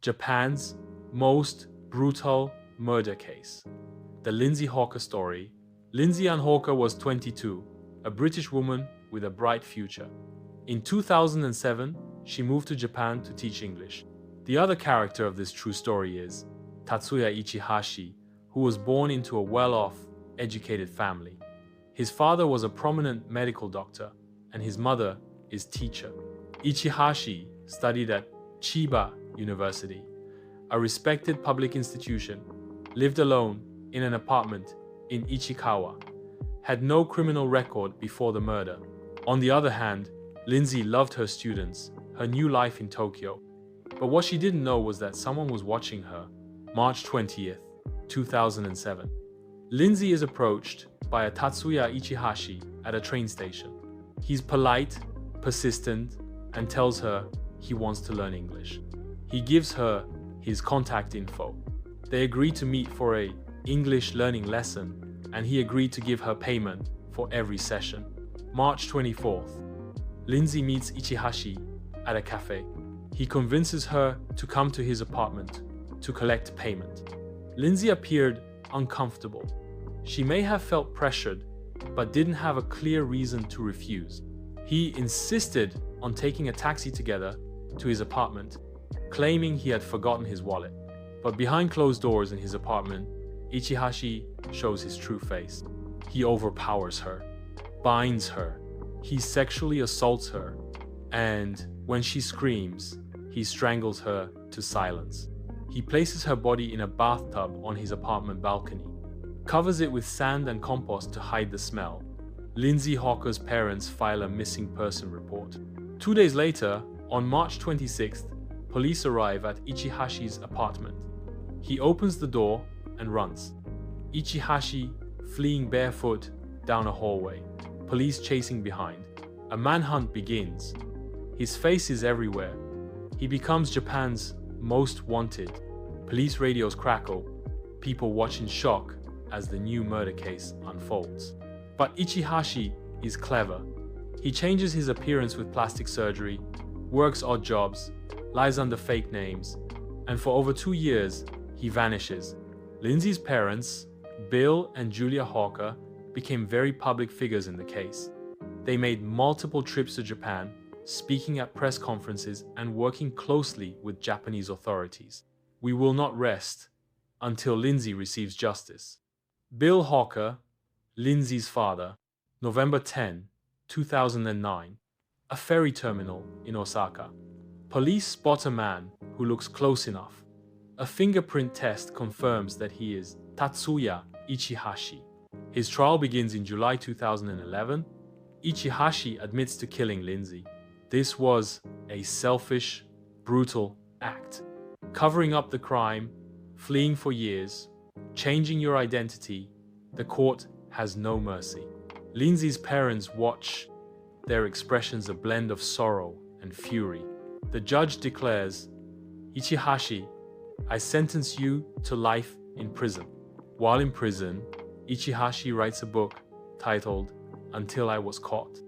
Japan's most brutal murder case. The Lindsay Hawker story. Lindsay Ann Hawker was 22, a British woman with a bright future. In 2007, she moved to Japan to teach English. The other character of this true story is Tatsuya Ichihashi, who was born into a well-off, educated family. His father was a prominent medical doctor, and his mother is teacher. Ichihashi studied at Chiba University, a respected public institution, lived alone in an apartment in Ichikawa, had no criminal record before the murder. On the other hand, Lindsay loved her students, her new life in Tokyo. But what she didn't know was that someone was watching her. March 20th, 2007. Lindsay is approached by a Tatsuya Ichihashi at a train station. He's polite, persistent, and tells her he wants to learn English. He gives her his contact info. They agree to meet for a English learning lesson, and he agreed to give her payment for every session. March 24th. Lindsay meets Ichihashi at a cafe. He convinces her to come to his apartment to collect payment. Lindsay appeared uncomfortable. She may have felt pressured, but didn't have a clear reason to refuse. He insisted on taking a taxi together to his apartment, claiming he had forgotten his wallet. But behind closed doors in his apartment, Ichihashi shows his true face. He overpowers her, binds her, he sexually assaults her, and when she screams, he strangles her to silence. He places her body in a bathtub on his apartment balcony, covers it with sand and compost to hide the smell. Lindsay Hawker's parents file a missing person report. 2 days later, on March 26th, police arrive at Ichihashi's apartment. He opens the door and runs. Ichihashi fleeing barefoot down a hallway, police chasing behind. A manhunt begins. His face is everywhere. He becomes Japan's most wanted. Police radios crackle. People watch in shock as the new murder case unfolds. But Ichihashi is clever. He changes his appearance with plastic surgery, works odd jobs, lies under fake names, and for over 2 years, he vanishes. Lindsay's parents, Bill and Julia Hawker, became very public figures in the case. They made multiple trips to Japan, speaking at press conferences and working closely with Japanese authorities. We will not rest until Lindsay receives justice. Bill Hawker, Lindsay's father, November 10, 2009, a ferry terminal in Osaka. Police spot a man who looks close enough. A fingerprint test confirms that he is Tatsuya Ichihashi. His trial begins in July 2011. Ichihashi admits to killing Lindsay. This was a selfish, brutal act. Covering up the crime, fleeing for years, changing your identity, the court has no mercy. Lindsay's parents watch, their expressions a blend of sorrow and fury. The judge declares, Ichihashi, I sentence you to life in prison. While in prison, Ichihashi writes a book titled Until I Was Caught.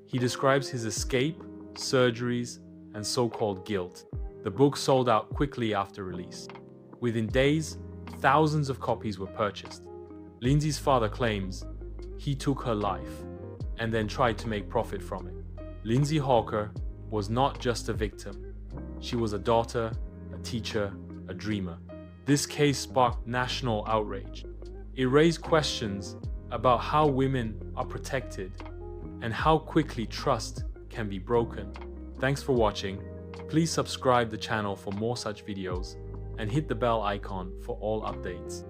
He describes his escape, surgeries, and so-called guilt. The book sold out quickly after release. Within days, thousands of copies were purchased. Lindsay's father claims he took her life and then tried to make profit from it. Lindsay Hawker was not just a victim. She was a daughter, a teacher, a dreamer. This case sparked national outrage. It raised questions about how women are protected and how quickly trust can be broken. Thanks for watching. Please subscribe the channel for more such videos and hit the bell icon for all updates.